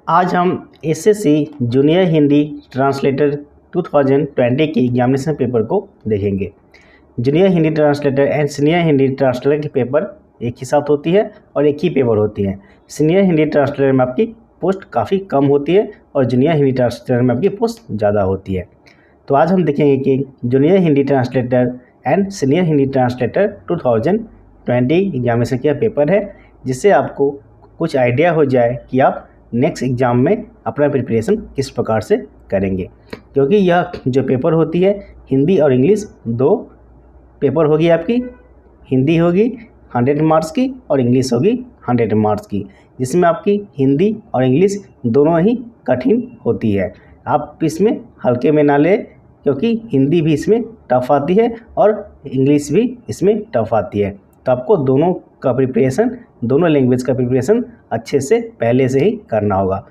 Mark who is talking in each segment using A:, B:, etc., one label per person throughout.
A: आज हम SSC junior Hindi translator 2020 के एग्जामिनेशन पेपर को देखेंगे। Junior Hindi translator and senior Hindi translator के पेपर एक ही साथ होती है और एक ही पेपर होती है। सीनियर हिंदी ट्रांसलेटर में आपकी पोस्ट काफ़ी कम होती है और जूनियर हिंदी ट्रांसलेटर में आपकी पोस्ट ज़्यादा होती है। तो आज हम देखेंगे कि junior Hindi translator and senior Hindi translator 2020 examination का पेपर है, जिससे आपको कुछ आइडिया हो जाए कि आप नेक्स्ट एग्ज़ाम में अपना प्रिपरेशन किस प्रकार से करेंगे। क्योंकि यह जो पेपर होती है हिंदी और इंग्लिश दो पेपर होगी आपकी। हिंदी होगी 100 मार्क्स की और इंग्लिश होगी 100 मार्क्स की, जिसमें आपकी हिंदी और इंग्लिश दोनों ही कठिन होती है। आप इसमें हल्के में ना लें, क्योंकि हिंदी भी इसमें टफ आती है और इंग्लिश भी इसमें टफ आती है। तो आपको दोनों का प्रिपरेशन, दोनों लैंग्वेज का प्रिपरेशन अच्छे से पहले से ही करना होगा,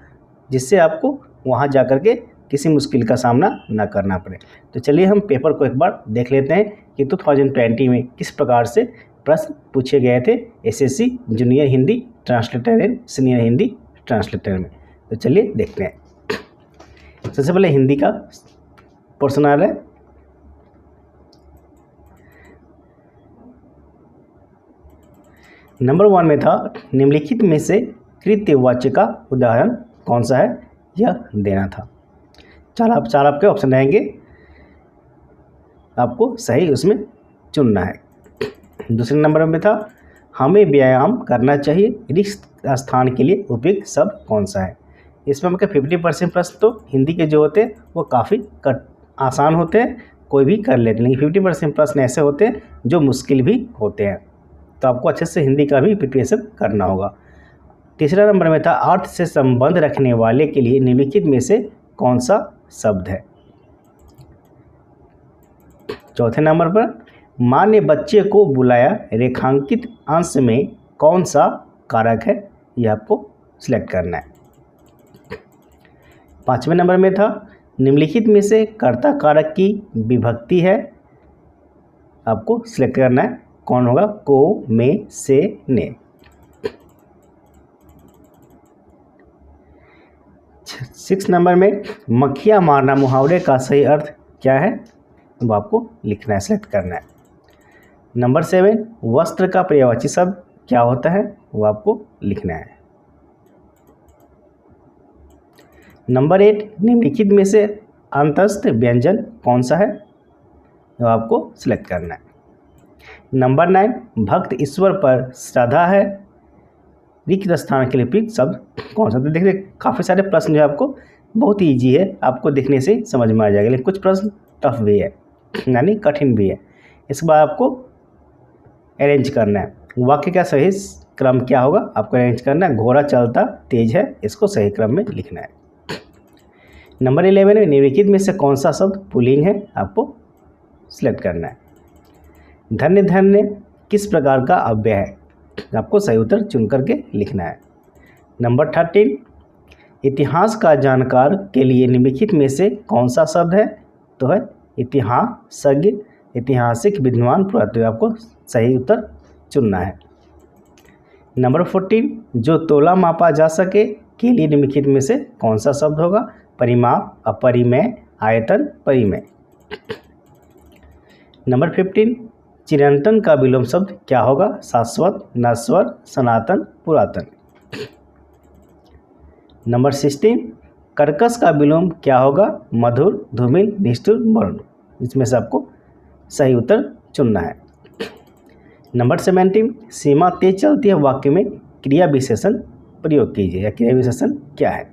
A: जिससे आपको वहाँ जा कर के किसी मुश्किल का सामना ना करना पड़े। तो चलिए हम पेपर को एक बार देख लेते हैं कि 2020 में किस प्रकार से प्रश्न पूछे गए थे SSC junior Hindi translator and senior Hindi translator में। तो चलिए देखते हैं। सबसे पहले हिंदी का पोर्शन आ रहा है। नंबर 1 में था, निम्नलिखित में से कृत्यवाच्य का उदाहरण कौन सा है, यह देना था। चार आपके ऑप्शन रहेंगे, आपको सही उसमें चुनना है। दूसरे नंबर में था, हमें व्यायाम करना चाहिए, रिक्त स्थान के लिए उपयुक्त शब्द कौन सा है। इसमें आपके 50% प्रश्न तो हिंदी के जो होते हैं वो काफ़ी आसान होते हैं, कोई भी कर लेते हैं, लेकिन 50% प्रश्न ऐसे होते हैं जो मुश्किल भी होते हैं। तो आपको अच्छे से हिंदी का भी प्रिपरेशन करना होगा। तीसरा नंबर में था, अर्थ से संबंध रखने वाले के लिए निम्नलिखित में से कौन सा शब्द है। चौथे नंबर पर, माँ ने बच्चे को बुलाया, रेखांकित अंश में कौन सा कारक है, यह आपको सिलेक्ट करना है। पाँचवें नंबर में था, निम्नलिखित में से कर्ता कारक की विभक्ति है, आपको सिलेक्ट करना है कौन होगा, को, में, से, ने। 6 नंबर में, मक्खियाँ मारना मुहावरे का सही अर्थ क्या है, वो आपको लिखना है, सेलेक्ट करना है। नंबर 7, वस्त्र का पर्यायवाची शब्द क्या होता है, वो आपको लिखना है। नंबर 8, निम्नलिखित में से अंतस्थ व्यंजन कौन सा है, वो आपको सिलेक्ट करना है। नंबर 9, भक्त ईश्वर पर श्रद्धा है, रिक्त स्थान के लिए उपयुक्त शब्द कौन सा। तो देखिए काफ़ी सारे प्रश्न जो है आपको बहुत ही ईजी है, आपको देखने से समझ में आ जाएगा, लेकिन कुछ प्रश्न टफ भी है, यानी कठिन भी है। इसके बाद आपको अरेंज करना है, वाक्य का सही क्रम क्या होगा आपको अरेंज करना है। घोड़ा चलता तेज है, इसको सही क्रम में लिखना है। नंबर 11 में, निम्नलिखित में से कौन सा शब्द पुल्लिंग है, आपको सिलेक्ट करना है। धन्य धन्य किस प्रकार का अव्यय है, आपको सही उत्तर चुन करके लिखना है। नंबर 13, इतिहास का जानकार के लिए निम्नलिखित में से कौन सा शब्द है, तो है इतिहासज्ञ, ऐतिहासिक, विद्वान, पुरातत्व, आपको सही उत्तर चुनना है। नंबर 14, जो तोला मापा जा सके के लिए निम्नलिखित में से कौन सा शब्द होगा, परिमाप, अपरिमेय, आयतन, परिमेय। नंबर 15, चिरंतन का विलोम शब्द क्या होगा, शाश्वत, नश्वर, सनातन, पुरातन। नंबर 16, कर्कश का विलोम क्या होगा, मधुर, धूमिल, निष्ठुर, वर्ण। इसमें से आपको सही उत्तर चुनना है। नंबर 17, सीमा तेज चलती है वाक्य में क्रिया विशेषण प्रयोग कीजिए, या क्रिया विशेषण क्या है।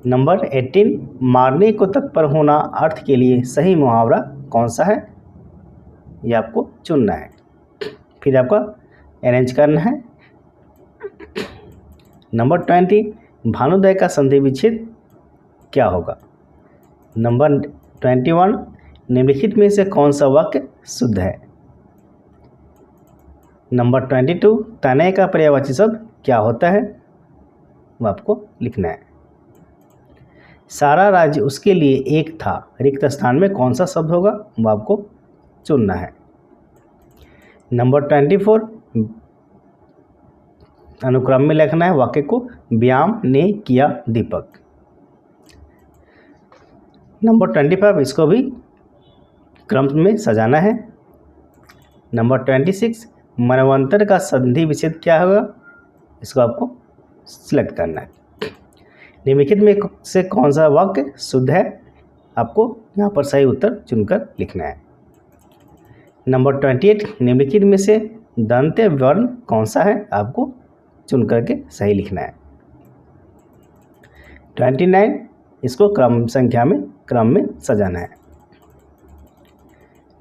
A: नंबर 18, मारने को तत्पर होना अर्थ के लिए सही मुहावरा कौन सा है, ये आपको चुनना है, फिर आपको अरेंज करना है। नंबर 20, भानुदय का संधि विच्छेद क्या होगा। नंबर 21, निम्नलिखित में से कौन सा वाक्य शुद्ध है। नंबर 22, तनय का पर्यायवाची शब्द क्या होता है, वो आपको लिखना है। सारा राज्य उसके लिए एक था, रिक्त स्थान में कौन सा शब्द होगा, वो आपको चुनना है। नंबर 24, अनुक्रम में लिखना है वाक्य को। व्यायाम ने किया दीपक। नंबर 25 इसको भी क्रम में सजाना है। नंबर 26 मनवंतर का संधि विच्छेद क्या होगा, इसको आपको सिलेक्ट करना है। निम्नलिखित में से कौन सा वाक्य शुद्ध है, आपको यहाँ पर सही उत्तर चुनकर लिखना है। नंबर 28 निम्नलिखित में से दंत्य वर्ण कौन सा है, आपको चुन करके सही लिखना है। 29 इसको क्रम में सजाना है।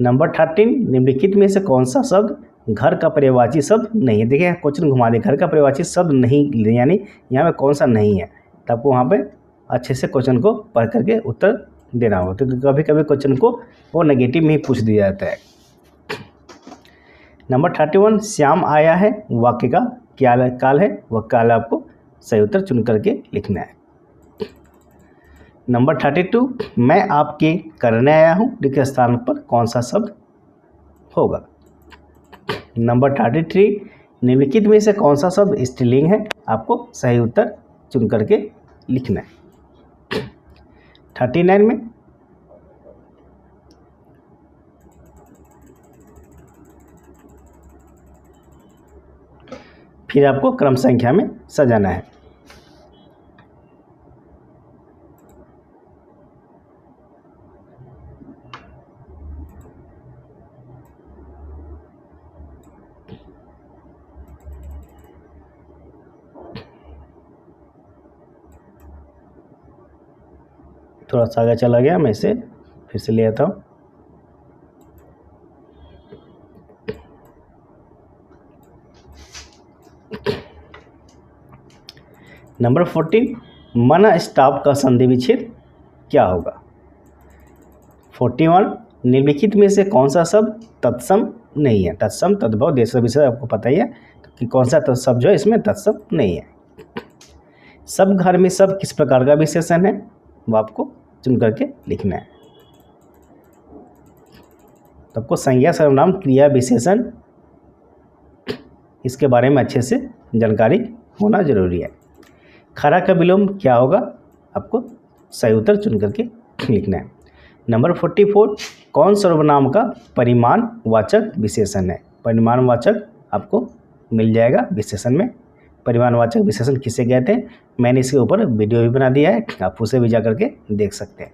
A: नंबर 13 निम्नलिखित में से कौन सा शब्द घर का पर्यायवाची शब्द नहीं है। देखिए क्वेश्चन घुमा दे, घर का पर्यायवाची शब्द नहीं, यानी यहाँ पे कौन सा नहीं है, तो आपको वहाँ पे अच्छे से क्वेश्चन को पढ़ करके उत्तर देना होगा। तो कभी कभी क्वेश्चन को वो नेगेटिव में ही पूछ दिया जाता है। नंबर 31 श्याम आया है वाक्य का क्या काल है, वह काल आपको सही उत्तर चुन करके लिखना है। नंबर 32 मैं आपके करने आया हूँ लिखे स्थान पर कौन सा शब्द होगा। नंबर 33 निम्नलिखित में से कौन सा शब्द स्त्रीलिंग है, आपको सही उत्तर चुन करके लिखना है। 39 में फिर आपको क्रम संख्या में सजाना है। थोड़ा सा आगे चला गया, मैं इसे फिर से ले आता हूँ। नंबर 14 मन स्टॉप का संधि विच्छेद क्या होगा। 41 निम्नलिखित में से कौन सा शब्द तत्सम नहीं है। तत्सम तद्भव देश विषय आपको पता ही है कि कौन सा शब्द जो है इसमें तत्सम नहीं है। सब घर में सब किस प्रकार का विशेषण है, वो आपको चुन करके लिखना है। तो आपको संज्ञा सर्वनाम क्रिया विशेषण इसके बारे में अच्छे से जानकारी होना जरूरी है। खरा का विलोम क्या होगा, आपको सही उत्तर चुन करके लिखना है। नंबर 44 कौन सर्वनाम का परिमाणवाचक विशेषण है। परिमाणवाचक आपको मिल जाएगा विशेषण में। परिमाणवाचक विशेषण किसे कहते हैं, मैंने इसके ऊपर वीडियो भी बना दिया है, आप उसे भी जा करके देख सकते हैं।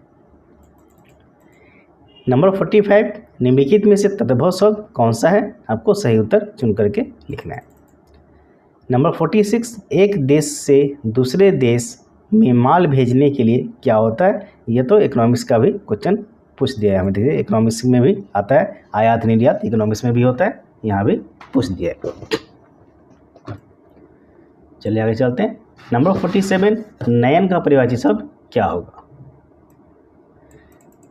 A: नंबर 45 निम्नलिखित में से तद्भव शब्द कौन सा है, आपको सही उत्तर चुन करके लिखना है। नंबर 46 एक देश से दूसरे देश में माल भेजने के लिए क्या होता है। ये तो इकोनॉमिक्स का भी क्वेश्चन पूछ दिया है हमें। देखिए इकोनॉमिक्स में भी आता है, आयात निर्यात इकोनॉमिक्स में भी होता है, यहाँ भी पूछ दिया है। चलिए आगे चलते हैं। नंबर 47 नयन का पर्यायवाची शब्द क्या होगा।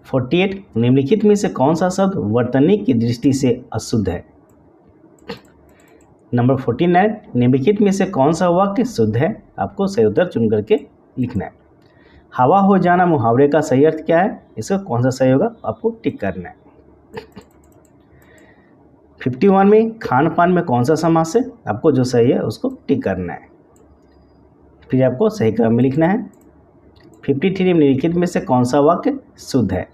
A: 48 निम्नलिखित में से कौन सा शब्द वर्तनी की दृष्टि से अशुद्ध है। नंबर 49 निम्नलिखित में से कौन सा वाक्य शुद्ध है, आपको सही उत्तर चुन करके लिखना है। हवा हो जाना मुहावरे का सही अर्थ क्या है, इसका कौन सा सही होगा, आपको टिक करना है। 51 में खान पान में कौन सा समास है, आपको जो सही है उसको टिक करना है, फिर आपको सही क्रम में लिखना है। 53 निम्नलिखित में से कौन सा वाक्य शुद्ध है।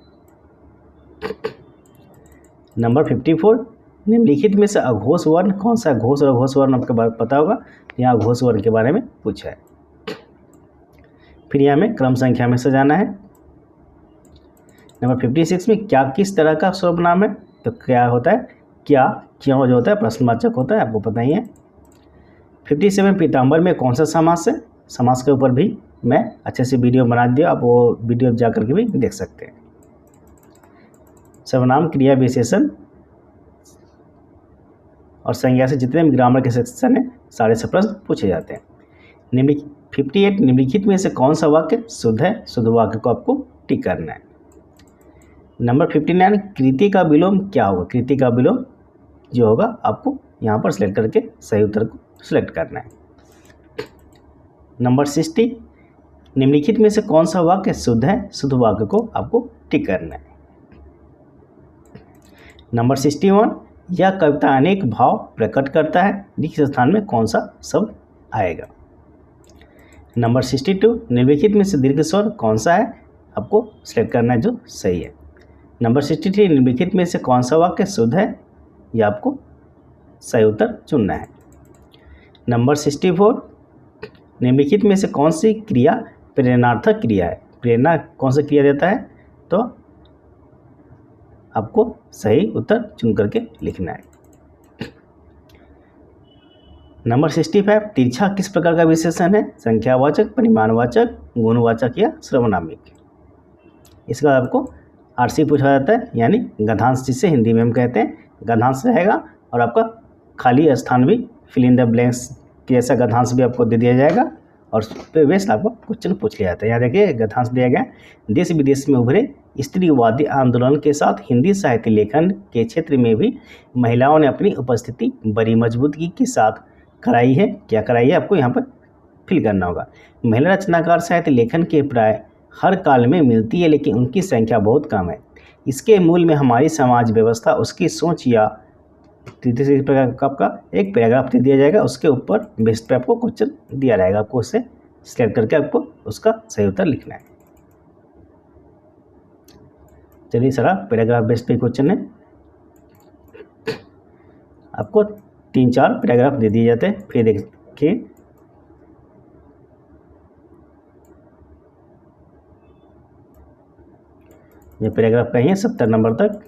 A: नंबर 54 निम्नलिखित में से अघोष वर्ण कौन सा। घोष और अघोष वर्ण आपको पता होगा, यहाँ अघोष वर्ण के बारे में पूछा है। फिर यहाँ में क्रम संख्या में सजाना है। नंबर 56 में क्या किस तरह का सर्वनाम है, तो क्या होता है, क्या क्यों जो होता है प्रश्नवाचक होता है, आपको पता ही है। 57 पीताम्बर में कौन सा समास है, समास के ऊपर भी मैं अच्छे से वीडियो बना दिया, आप वो वीडियो जा करके भी देख सकते हैं। सर्वनाम क्रिया विशेषण और संज्ञा से जितने भी ग्रामर के सेक्शन हैं सारे से प्रश्न पूछे जाते हैं। 58 निम्नलिखित में से कौन सा वाक्य शुद्ध है, शुद्ध वाक्य को आपको टिक करना है। नंबर 59 कृति का विलोम क्या होगा। कृति का विलोम जो होगा आपको यहाँ पर सिलेक्ट करके सही उत्तर को सिलेक्ट करना है। नंबर 60 निम्नलिखित में से कौन सा वाक्य शुद्ध है, शुद्ध वाक्य को आपको टिक करना है। नंबर 61 यह कविता अनेक भाव प्रकट करता है, लिखित स्थान में कौन सा शब्द आएगा। नंबर 62, निम्नलिखित में से दीर्घ स्वर कौन सा है, आपको सिलेक्ट करना है जो सही है। नंबर 63, निम्नलिखित में से कौन सा वाक्य शुद्ध है, यह आपको सही उत्तर चुनना है। नंबर 64, निम्नलिखित में से कौन सी क्रिया प्रेरणार्थक क्रिया है, प्रेरणा कौन सा क्रिया देता है, तो आपको सही उत्तर चुन करके लिखना है। नंबर 65, तिरछा किस प्रकार का विशेषण है, संख्यावाचक, परिमाणवाचक, गुणवाचक या सर्वनामिक। इसका आपको आरसी पूछा जाता है, यानी गद्यांश, जिसे हिंदी में हम कहते हैं गद्यांश रहेगा, और आपका खाली स्थान भी फिल इन द ब्लैंक्स के जैसा गद्यांश भी आपको दे दिया जाएगा, और उस पर बेस्ड आपको क्वेश्चन पूछ लिया जाता है। यहाँ देखिए गद्यांश दिया गया, देश विदेश में उभरे स्त्रीवादी आंदोलन के साथ हिंदी साहित्य लेखन के क्षेत्र में भी महिलाओं ने अपनी उपस्थिति बड़ी मजबूती के साथ कराई है। क्या कराई है, आपको यहाँ पर फिल करना होगा। महिला रचनाकार साहित्य लेखन के प्राय हर काल में मिलती है, लेकिन उनकी संख्या बहुत कम है। इसके मूल में हमारी समाज व्यवस्था, उसकी सोच या तीसरे प्रकार का आपका एक पैराग्राफ दे दिया जाएगा, उसके ऊपर बेस पे आपको क्वेश्चन दिया रहेगा, आपको उससे सिलेक्ट करके आपको उसका सही उत्तर लिखना है। चलिए सारा पैराग्राफ बेस पे क्वेश्चन है, आपको 3-4 पैराग्राफ दे दिए जाते हैं। फिर देखिए ये पैराग्राफ का ही है 70 नंबर तक,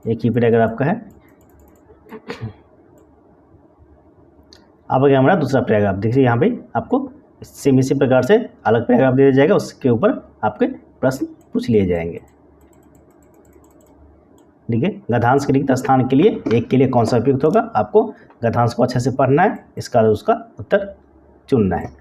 A: एक ही पैराग्राफ का है। अब अगर हमारा दूसरा पैराग्राफ देखिए, यहाँ पे आपको सेम इसी प्रकार से अलग पैराग्राफ दे दिया जाएगा, उसके ऊपर आपके प्रश्न पूछ लिए जाएंगे। ठीक है, गद्यांश के रिक्त स्थान के लिए एक के लिए कौन सा उपयुक्त होगा, आपको गद्यांश को अच्छे से पढ़ना है, इसका उसका उत्तर चुनना है।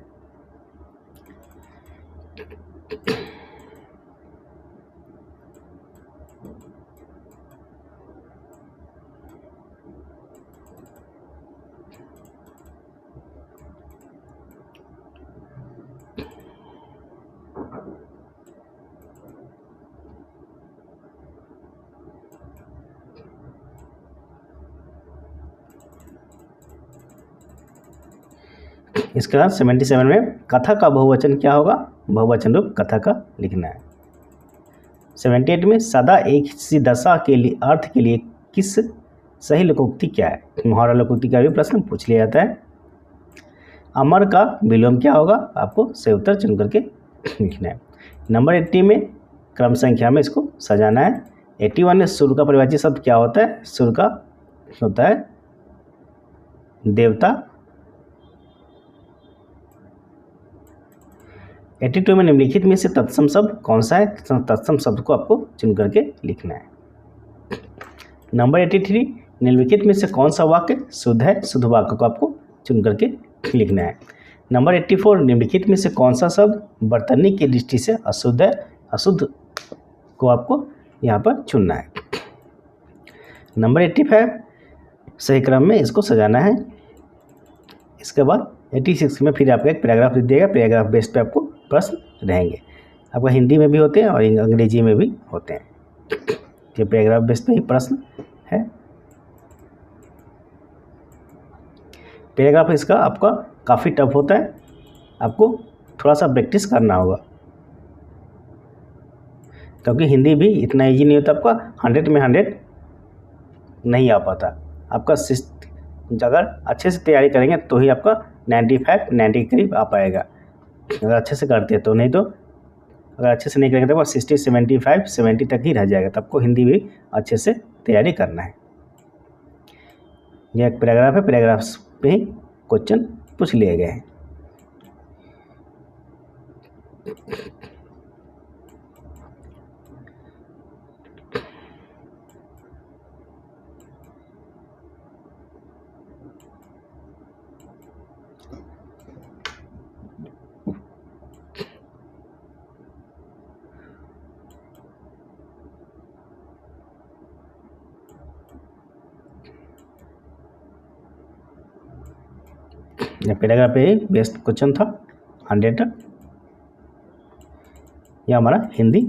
A: इसका 77 में कथा का बहुवचन क्या होगा, बहुवचन रूप कथा का लिखना है। 78 में सदा एक सी दशा के लिए अर्थ के लिए किस सही लोकोक्ति क्या है, मुहावरा लोकोक्ति का भी प्रश्न पूछ लिया जाता है। अमर का विलोम क्या होगा, आपको सही उत्तर चुन करके लिखना है। नंबर 80 में क्रम संख्या में इसको सजाना है। 81 में सुर का परिभाषित शब्द क्या होता है, सुर का होता है देवता। 82 में निम्नलिखित में से तत्सम शब्द कौन सा है, तत्सम शब्द को आपको चुन करके लिखना है। नंबर 83, निम्नलिखित में से कौन सा वाक्य शुद्ध है, शुद्ध वाक्य को आपको चुन करके लिखना है। नंबर 84, निम्नलिखित में से कौन सा शब्द वर्तनी की दृष्टि से अशुद्ध है, अशुद्ध को आपको यहाँ पर चुनना है। नंबर 85, सही क्रम में इसको सजाना है। इसके बाद 86 में फिर आपका एक पैराग्राफ लिख दिएगा, पैराग्राफ बेस पे आपको प्रश्न रहेंगे, आपका हिंदी में भी होते हैं और अंग्रेजी में भी होते हैं। ये पैराग्राफ बेस पे ही प्रश्न है। पैराग्राफ इसका आपका काफ़ी टफ होता है, आपको थोड़ा सा प्रैक्टिस करना होगा, क्योंकि हिंदी भी इतना ईजी नहीं होता, आपका 100 में 100 नहीं आ पाता। आपका अगर अच्छे से तैयारी करेंगे तो ही आपका 95-90 के करीब आ पाएगा, अगर अच्छे से करते हैं तो, नहीं तो अगर अच्छे से नहीं करेंगे तो 60, 75, 70 तक ही रह जाएगा। तो आपको हिंदी भी अच्छे से तैयारी करना है। यह एक पैराग्राफ है, पैराग्राफ पे ही क्वेश्चन पूछ लिए गए हैं। पैराग्राफ पे बेस्ट क्वेश्चन था 100 तक। यह हमारा हिंदी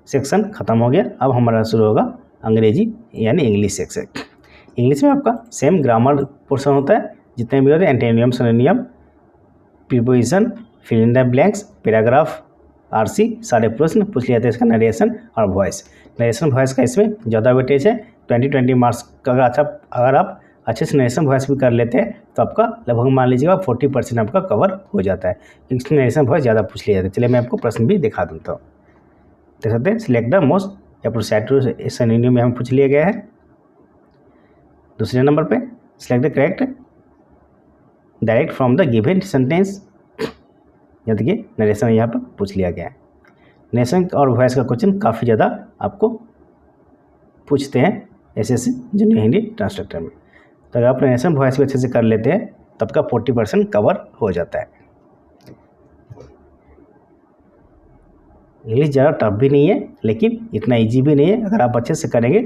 A: सेक्शन ख़त्म हो गया। अब हमारा शुरू होगा अंग्रेजी यानी इंग्लिश सेक्शन। इंग्लिश में आपका सेम ग्रामर पोर्शन होता है, जितने भी होते हैं, antonym, synonym, preposition, fill in the blanks, paragraph, RC, सारे प्रश्न पूछ लिया था इसका नरेशन और वॉइस। नरेशन वॉइस का इसमें ज़्यादा वेटेज है, 20 मार्क्स का। अगर आप अच्छे से नरेशन वॉइस भी कर लेते हैं तो आपका लगभग मान लीजिएगा 40% आपका कवर हो जाता है, क्योंकि नरेशन वॉइस ज़्यादा पूछ लिया जाता है। चलिए मैं आपको प्रश्न भी दिखा देता हूँ। देख सकते हैं, select the most appropriate synonym में हम पूछ लिया गया है। दूसरे नंबर पे select the correct direct from the given sentence. या देखिए नरेशन यहाँ पर पूछ लिया गया है। नरेशन और वॉइस का क्वेश्चन काफ़ी ज़्यादा आपको पूछते हैं एसएससी जूनियर हिंदी ट्रांसलेटर में। तो अगर आप नरेशन वॉइस भी अच्छे से कर लेते हैं तब का 40% कवर हो जाता है। इंग्लिश ज़्यादा टफ भी नहीं है, लेकिन इतना इजी भी नहीं है। अगर आप अच्छे से करेंगे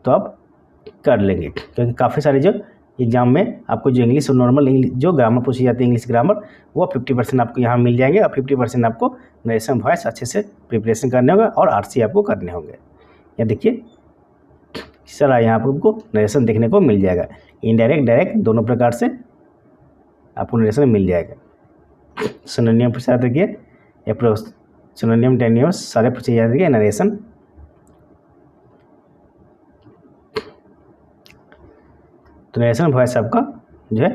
A: तो आप कर लेंगे, क्योंकि काफ़ी सारे जो एग्जाम में आपको जो इंग्लिश और नॉर्मल जो ग्रामर पूछी जाती है, इंग्लिश ग्रामर, वो 50% आपको यहाँ मिल जाएंगे और 50% आपको नरेशन वॉइस अच्छे से प्रिपरेशन करने होगा और आरसी आपको करने होंगे। या देखिए सारा यहाँ पर आपको नरेशन देखने को मिल जाएगा, इनडायरेक्ट डायरेक्ट दोनों प्रकार से आपको नरेशन मिल जाएगा। सिनोनियम पूछा देखिए, अप्रोच, सिनोनियम, एंटोनिम्स सारे पूछे जाते हैं नरेशन। तो नरेशन वॉइस आपका जो है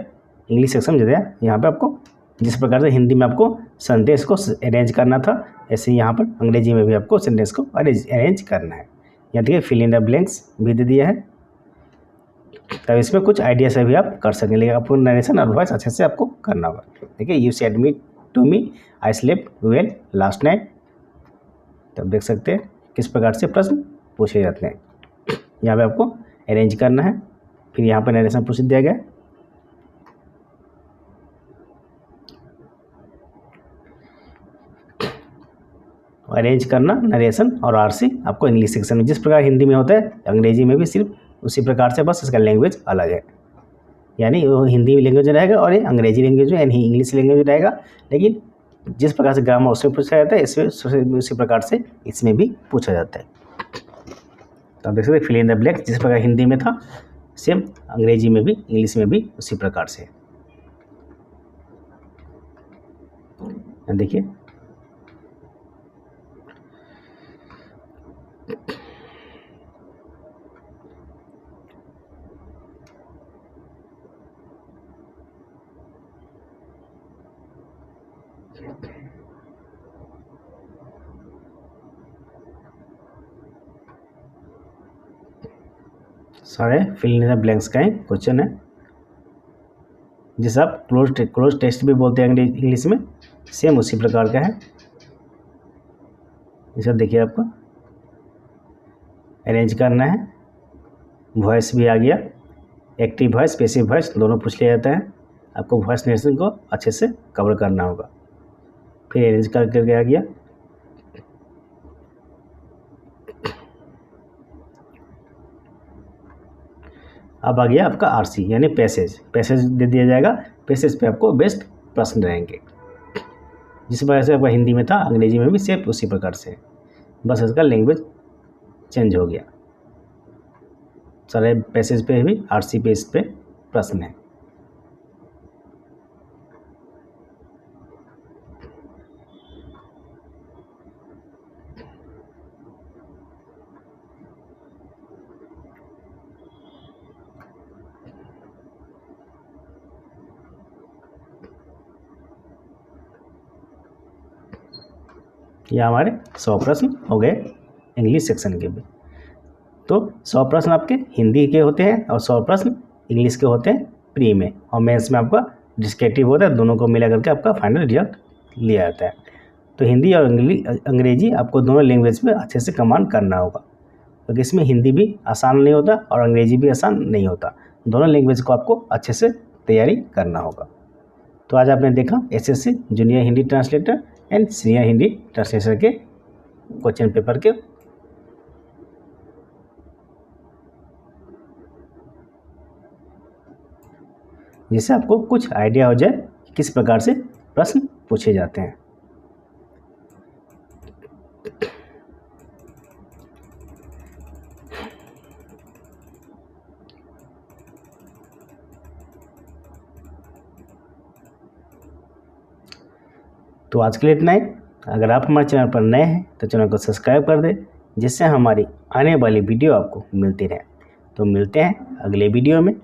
A: इंग्लिश सेक्शन में जो है यहाँ पे आपको जिस प्रकार से हिंदी में आपको सेंटेंस को अरेंज करना था, ऐसे यहाँ पर अंग्रेजी में भी आपको सेंटेंस को अरेंज करना है। यहाँ देखिए फिल इन द ब्लैंक्स भी दे दिया है, तब इसमें कुछ आइडिया से भी आप कर सकें, लेकिन आपको नरेशन और वॉइस अच्छे से आपको करना होगा। देखिए you said me to me I slept well last night. तब देख सकते हैं किस प्रकार से प्रश्न पूछे जाते हैं। यहाँ पे आपको अरेंज करना है, फिर यहाँ पर नरेशन पूछ दिया गया। अरेंज करना नरेशन और आरसी आपको इंग्लिश सेक्शन में जिस प्रकार हिंदी में होता है अंग्रेजी में भी सिर्फ उसी प्रकार से, बस इसका लैंग्वेज अलग है। यानी वो हिंदी लैंग्वेज रहेगा और ये अंग्रेजी लैंग्वेज में यानी इंग्लिश लैंग्वेज रहेगा, लेकिन जिस प्रकार से ग्रामर उसमें पूछा जाता है इसमें उसी प्रकार से इसमें भी पूछा जाता है। तो आप देख सकते फिल इन द ब्लैंक्स जिस प्रकार हिंदी में था सेम अंग्रेजी में भी इंग्लिश में भी उसी प्रकार से। देखिए सारे फिल इन द ब्लैंक्स का ही क्वेश्चन है, जिसे आप क्लोज टेक्स्ट भी बोलते हैं इंग्लिश में, सेम उसी प्रकार का है। इसे देखिए आपको अरेंज करना है, वॉइस भी आ गया, एक्टिव वॉइस पैसिव वॉइस दोनों पूछ लिया जाता है। आपको वॉइस नरेशन को अच्छे से कवर करना होगा। फिर अरेंज करके आ गया, अब आ गया आपका आरसी यानी पैसेज दे दिया जाएगा। पैसेज पे आपको बेस्ट प्रश्न रहेंगे, जिस वजह से आपका हिंदी में था अंग्रेजी में भी सेम उसी प्रकार से, बस इसका लैंग्वेज चेंज हो गया। सारे पैसेज पे भी आरसी पेज पे प्रश्न है। ये हमारे 100 प्रश्न हो गए इंग्लिश सेक्शन के भी। तो 100 प्रश्न आपके हिंदी के होते हैं और 100 प्रश्न इंग्लिश के होते हैं प्री में, और मेंस में आपका डिस्क्रिप्टिव होता है। दोनों को मिला करके आपका फाइनल रिजल्ट लिया जाता है। तो हिंदी और अंग्रेजी आपको दोनों लैंग्वेज में अच्छे से कमांड करना होगा, क्योंकि इसमें हिंदी भी आसान नहीं होता और अंग्रेजी भी आसान नहीं होता। दोनों लैंग्वेज को आपको अच्छे से तैयारी करना होगा। तो आज आपने देखा SSC junior Hindi translator and senior Hindi translator के क्वेश्चन पेपर के, जिससे आपको कुछ आइडिया हो जाए कि किस प्रकार से प्रश्न पूछे जाते हैं। तो आज के लिए इतना ही। अगर आप हमारे चैनल पर नए हैं तो चैनल को सब्सक्राइब कर दें, जिससे हमारी आने वाली वीडियो आपको मिलती रहे। तो मिलते हैं अगले वीडियो में।